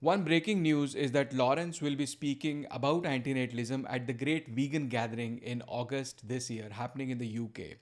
One breaking news is that Lawrence will be speaking about antinatalism at the Great Vegan Gathering in August this year, happening in the UK.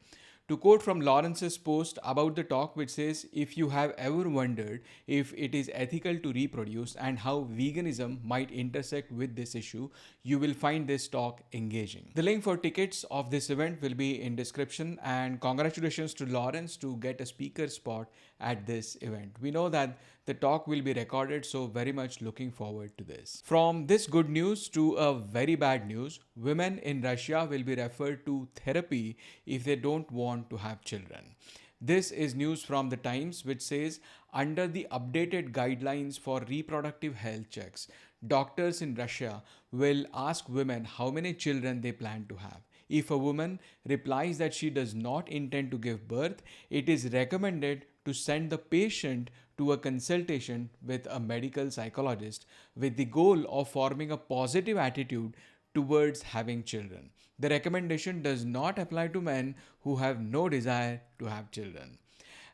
To quote from Lawrence's post about the talk, which says, "If you have ever wondered if it is ethical to reproduce and how veganism might intersect with this issue, you will find this talk engaging." The link for tickets of this event will be in description, and congratulations to Lawrence to get a speaker spot at this event. We know that the talk will be recorded, so very much looking forward to this. From this good news to a very bad news, women in Russia will be referred to therapy if they don't want to have children. This is news from the Times, which says under the updated guidelines for reproductive health checks, doctors in Russia will ask women how many children they plan to have. If a woman replies that she does not intend to give birth, it is recommended to send the patient to a consultation with a medical psychologist with the goal of forming a positive attitude towards having children. The recommendation does not apply to men who have no desire to have children.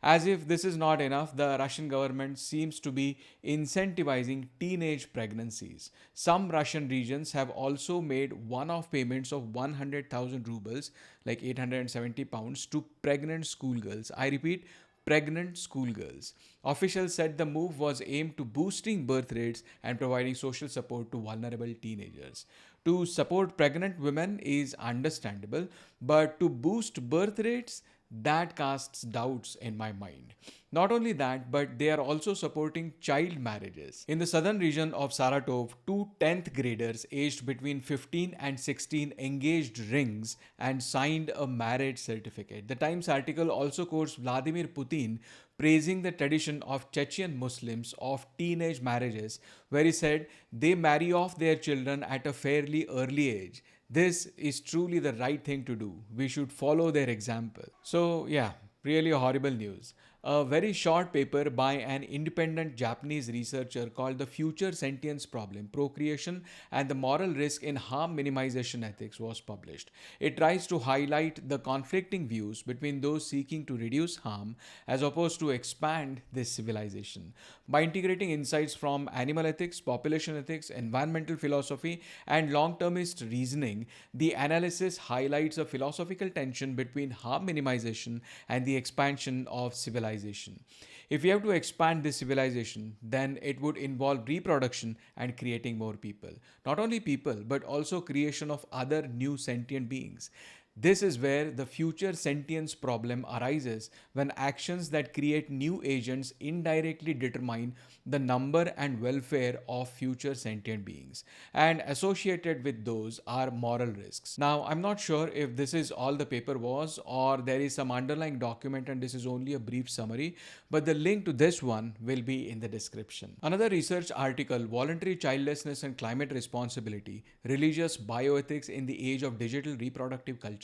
As if this is not enough, the Russian government seems to be incentivizing teenage pregnancies. Some Russian regions have also made one off payments of 100,000 rubles, like 870 pounds, to pregnant schoolgirls. I repeat, pregnant schoolgirls. Officials said the move was aimed to boosting birth rates and providing social support to vulnerable teenagers. To support pregnant women is understandable, but to boost birth rates, that casts doubts in my mind. Not only that, but they are also supporting child marriages. In the southern region of Saratov, two 10th graders aged between 15 and 16 engaged rings and signed a marriage certificate. The Times article also quotes Vladimir Putin praising the tradition of Chechen Muslims of teenage marriages, where he said they marry off their children at a fairly early age. This is truly the right thing to do. We should follow their example. So, yeah, really horrible news. A very short paper by an independent Japanese researcher called The Future Sentience Problem, Procreation and the Moral Risk in Harm Minimization Ethics was published. It tries to highlight the conflicting views between those seeking to reduce harm as opposed to expand this civilization. By integrating insights from animal ethics, population ethics, environmental philosophy, and long termist reasoning, the analysis highlights a philosophical tension between harm minimization and the expansion of civilization. If we have to expand this civilization, then it would involve reproduction and creating more people. Not only people, but also creation of other new sentient beings. This is where the future sentience problem arises when actions that create new agents indirectly determine the number and welfare of future sentient beings. And associated with those are moral risks. Now, I'm not sure if this is all the paper was or there is some underlying document and this is only a brief summary, but the link to this one will be in the description. Another research article, Voluntary Childlessness and Climate Responsibility, Religious Bioethics in the Age of Digital Reproductive Culture,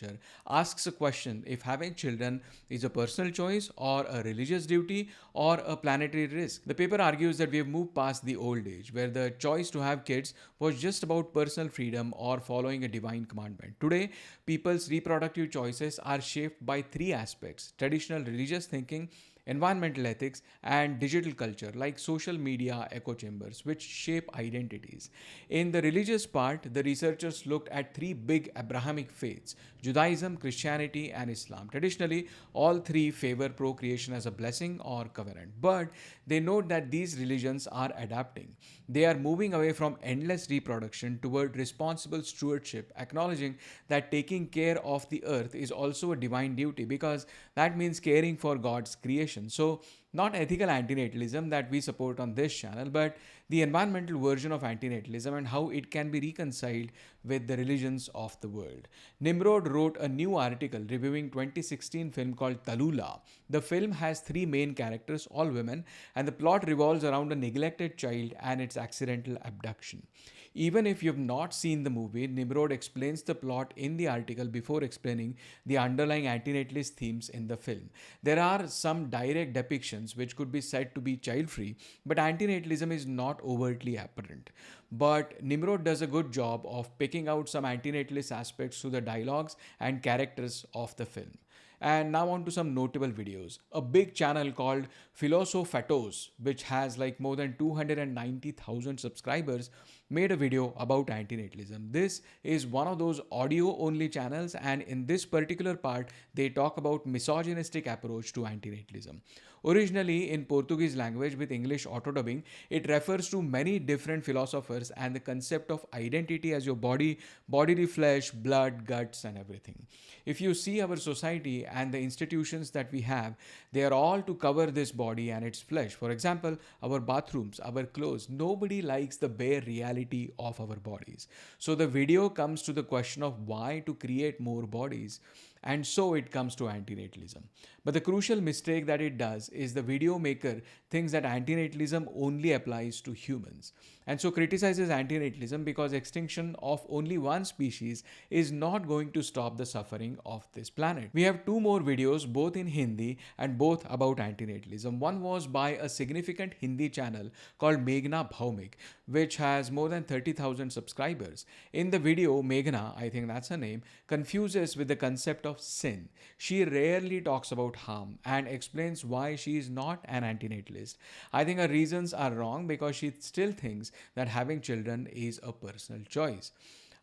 asks a question if having children is a personal choice or a religious duty or a planetary risk. The paper argues that we have moved past the old age where the choice to have kids was just about personal freedom or following a divine commandment. Today, people's reproductive choices are shaped by three aspects: traditional religious thinking, environmental ethics, and digital culture like social media echo chambers, which shape identities. In the religious part, the researchers looked at three big Abrahamic faiths: Judaism, Christianity, and Islam. Traditionally, all three favor procreation as a blessing or covenant, but they note that these religions are adapting. They are moving away from endless reproduction toward responsible stewardship, acknowledging that taking care of the earth is also a divine duty because that means caring for God's creation. So, not ethical antinatalism that we support on this channel, but the environmental version of antinatalism and how it can be reconciled with the religions of the world. Nimrod wrote a new article reviewing 2016 film called Tallulah. The film has three main characters, all women, and the plot revolves around a neglected child and its accidental abduction. Even if you have not seen the movie, Nimrod explains the plot in the article before explaining the underlying antinatalist themes in the film. There are some direct depictions which could be said to be child-free, but antinatalism is not overtly apparent. But Nimrod does a good job of picking out some antinatalist aspects through the dialogues and characters of the film. And now on to some notable videos. A big channel called Philosophatos, which has like more than 290,000 subscribers, made a video about antinatalism. This is one of those audio only channels, and in this particular part they talk about misogynistic approach to antinatalism. Originally in Portuguese language with English auto dubbing, it refers to many different philosophers and the concept of identity as your body, bodily flesh, blood, guts, and everything. If you see our society and the institutions that we have, they are all to cover this body and its flesh. For example, our bathrooms, our clothes. Nobody likes the bare reality of our bodies. So the video comes to the question of why to create more bodies, and so it comes to antinatalism. But the crucial mistake that it does is the video maker thinks that antinatalism only applies to humans, and so criticizes antinatalism because extinction of only one species is not going to stop the suffering of this planet. We have two more videos, both in Hindi and both about antinatalism. One was by a significant Hindi channel called Meghna Bhaumik, which has more than 30,000 subscribers. In the video, Meghna, I think that's her name, confuses with the concept of sin. She rarely talks about harm and explains why she is not an antinatalist. I think her reasons are wrong because she still thinks that having children is a personal choice.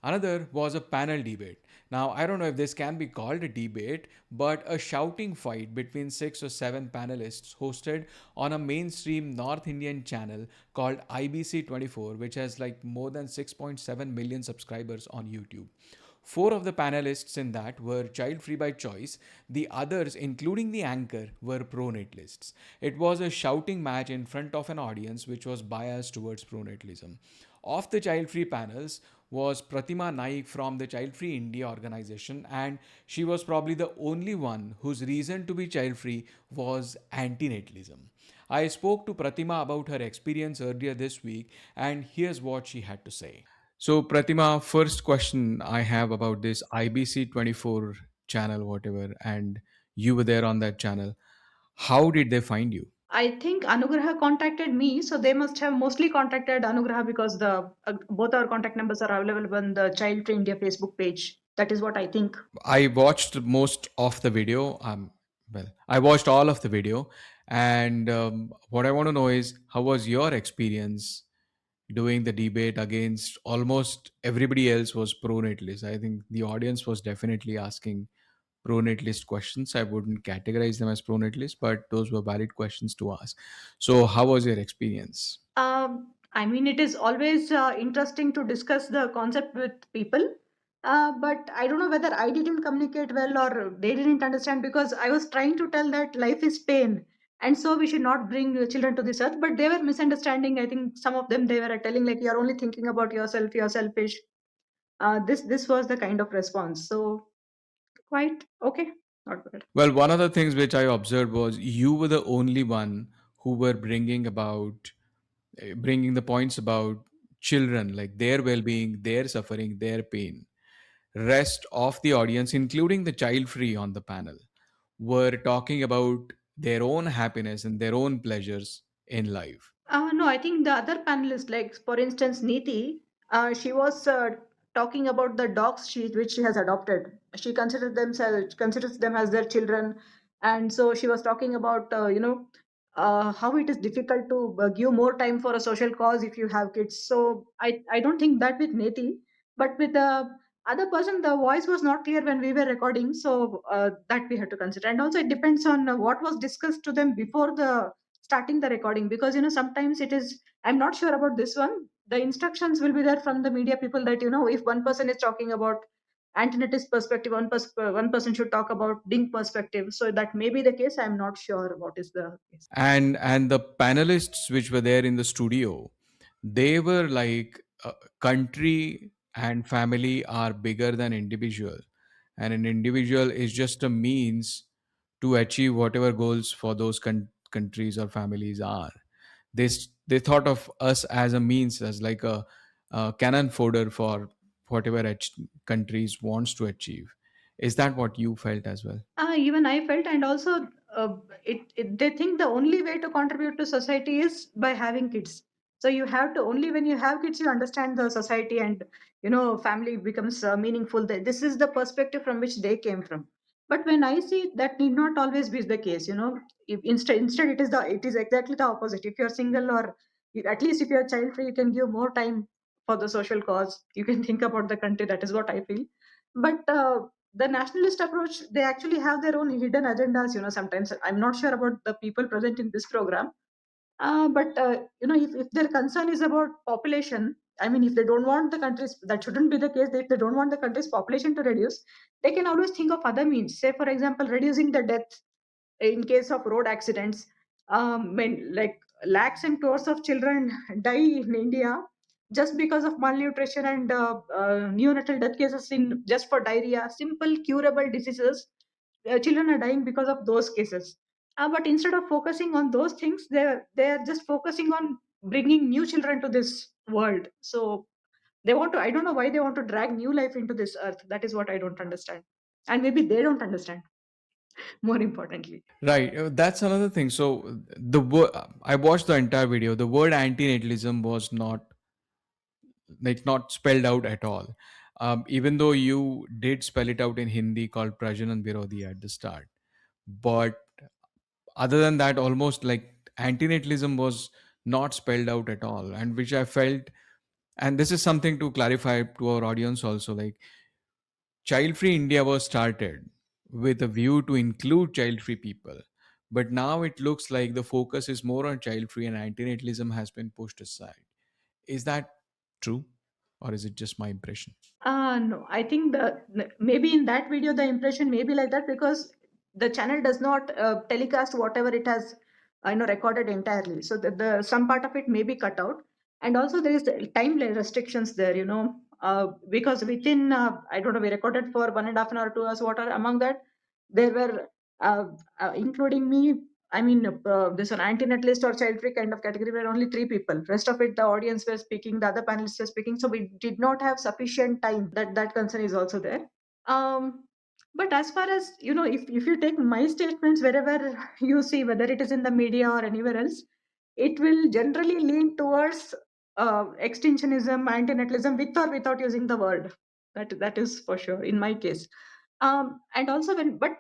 Another was a panel debate. Now, I don't know if this can be called a debate, but a shouting fight between six or seven panelists hosted on a mainstream North Indian channel called IBC 24, which has like more than 6.7 million subscribers on YouTube. Four of the panelists in that were child free by choice. The others, including the anchor, were pronatalists. It was a shouting match in front of an audience which was biased towards pronatalism. Of the child free panels was Pratima Naik from the Childfree India organization, and she was probably the only one whose reason to be child free was antinatalism. I spoke to Pratima about her experience earlier this week, and here's what she had to say. So, Pratima, first question I have about this IBC 24 channel, whatever, and you were there on that channel. How did they find you? I think Anugraha contacted me, so they must have mostly contacted Anugraha because the both our contact numbers are available on the Child Free India Facebook page. That is what I think. I watched most of the video. Well, I watched all of the video, and what I want to know is how was your experience doing the debate against almost everybody else was pro-natalist. I think the audience was definitely asking pro-natalist questions. I wouldn't categorize them as pro-natalist, but those were valid questions to ask. So, how was your experience? I mean, it is always interesting to discuss the concept with people. But I don't know whether I didn't communicate well or they didn't understand because I was trying to tell that life is pain. And so we should not bring children to this earth. But they were misunderstanding. I think some of them they were telling like you're only thinking about yourself, you're selfish. This was the kind of response. So quite okay, not bad. Well, one of the things which I observed was you were the only one who were bringing the points about children, like their well-being, their suffering, their pain. Rest of the audience, including the child free on the panel, were talking about their own happiness and their own pleasures in life. No, I think the other panelists, like for instance, Neeti, she was talking about the dogs which she has adopted. She considers them as their children, and so she was talking about how it is difficult to give more time for a social cause if you have kids. So I don't think that with Neeti, but with the other person, the voice was not clear when we were recording, so that we had to consider. And also, it depends on what was discussed to them before the starting the recording because sometimes it is I'm not sure about this one the instructions will be there from the media people that if one person is talking about antinatist perspective one person should talk about ding perspective so that may be the case I'm not sure what is the case. And the panelists which were there in the studio, they were like, country and family are bigger than individual, and an individual is just a means to achieve whatever goals for those countries or families are. They thought of us as a means, as like a cannon fodder for whatever countries wants to achieve. Is that what you felt as well? Even I felt, and also they think the only way to contribute to society is by having kids. So you have to only when you have kids you understand the society and family becomes meaningful. This is the perspective from which they came from. But when I see that need not always be the case, if instead it is exactly the opposite. If you're single, or at least if you're child free, you can give more time for the social cause. You can think about the country. That is what I feel. But the nationalist approach, they actually have their own hidden agendas. Sometimes I'm not sure about the people present in this program, but if their concern is about population, I mean, if they don't want the countries, that shouldn't be the case. If they don't want the country's population to reduce, they can always think of other means. Say, for example, reducing the death in case of road accidents. Like lakhs and crores of children die in India just because of malnutrition and neonatal death cases in just for diarrhea, simple curable diseases. Children are dying because of those cases. But instead of focusing on those things, they're just focusing on bringing new children to this world. So they want to. I don't know why they want to drag new life into this earth. That is what I don't understand, and maybe they don't understand. More importantly. Right, that's another thing. So I watched the entire video. The word antinatalism was not spelled out at all. Even though you did spell it out in Hindi called Prajanan Virodhi at the start. But other than that, almost like antinatalism was not spelled out at all. And which I felt, and this is something to clarify to our audience also, like Child Free India was started with a view to include child free people. But now it looks like the focus is more on child free and antinatalism has been pushed aside. Is that true? Or is it just my impression? No, I think maybe in that video the impression may be like that because the channel does not telecast whatever it has, recorded entirely. So the some part of it may be cut out, and also there is the time restrictions there. Because within I don't know, we recorded for 1.5 hours, 2 hours. What are among that? There were including me. I mean, this an anti-natalist or child-free kind of category were only three people. Rest of it, the audience were speaking, the other panelists were speaking. So we did not have sufficient time. That concern is also there. Um, but as far as if you take my statements wherever you see, whether it is in the media or anywhere else, it will generally lean towards extinctionism, antinatalism, with or without using the word. That is for sure in my case. And also when but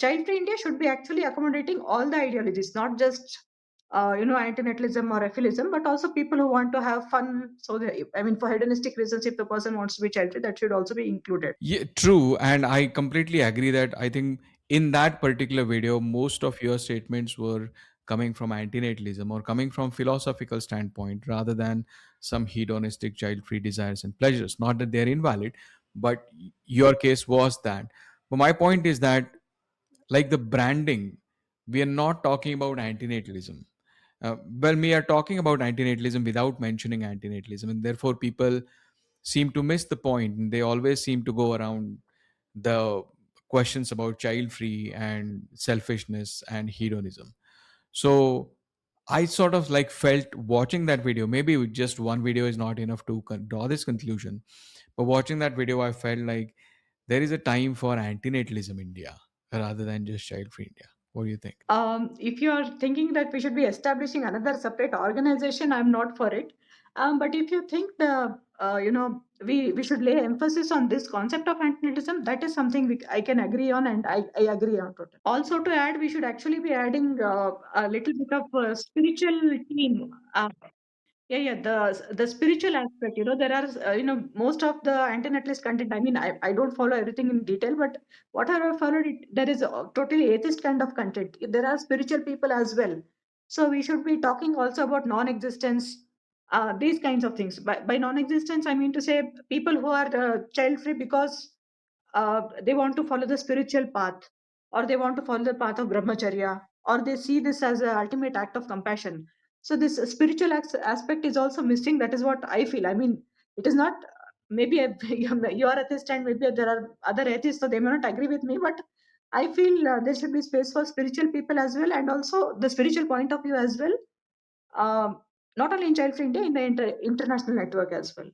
Child Free India should be actually accommodating all the ideologies, not just antinatalism or aphilism, but also people who want to have fun. So I mean, for hedonistic reasons, if the person wants to be child free, that should also be included. Yeah, true. And I completely agree that I think in that particular video, most of your statements were coming from antinatalism or coming from philosophical standpoint rather than some hedonistic child-free desires and pleasures. Not that they're invalid, but your case was that. But my point is that, like the branding, we are not talking about antinatalism. Well, we are talking about antinatalism without mentioning antinatalism, and therefore people seem to miss the point. And they always seem to go around the questions about child free and selfishness and hedonism. So I sort of like felt watching that video. Maybe with just one video is not enough to draw this conclusion, but watching that video, I felt like there is a time for antinatalism India rather than just child free India. What do you think? If you are thinking that we should be establishing another separate organization, I'm not for it. But if you think we should lay emphasis on this concept of antinatalism, that is something I can agree on, and I agree on total. Also, to add, we should actually be adding a little bit of spiritual theme. Yeah, the spiritual aspect. There are most of the antinatalist content. I mean, I don't follow everything in detail, but whatever I followed, there is a totally atheist kind of content. There are spiritual people as well, so we should be talking also about non-existence. These kinds of things. By non-existence, I mean to say people who are child-free because they want to follow the spiritual path, or they want to follow the path of brahmacharya, or they see this as an ultimate act of compassion. So this spiritual aspect is also missing. That is what I feel. I mean, it is not maybe you are atheist and maybe there are other atheists, so they may not agree with me, but I feel there should be space for spiritual people as well, and also the spiritual point of view as well. um, Not only in Child Free India, in the international network as well.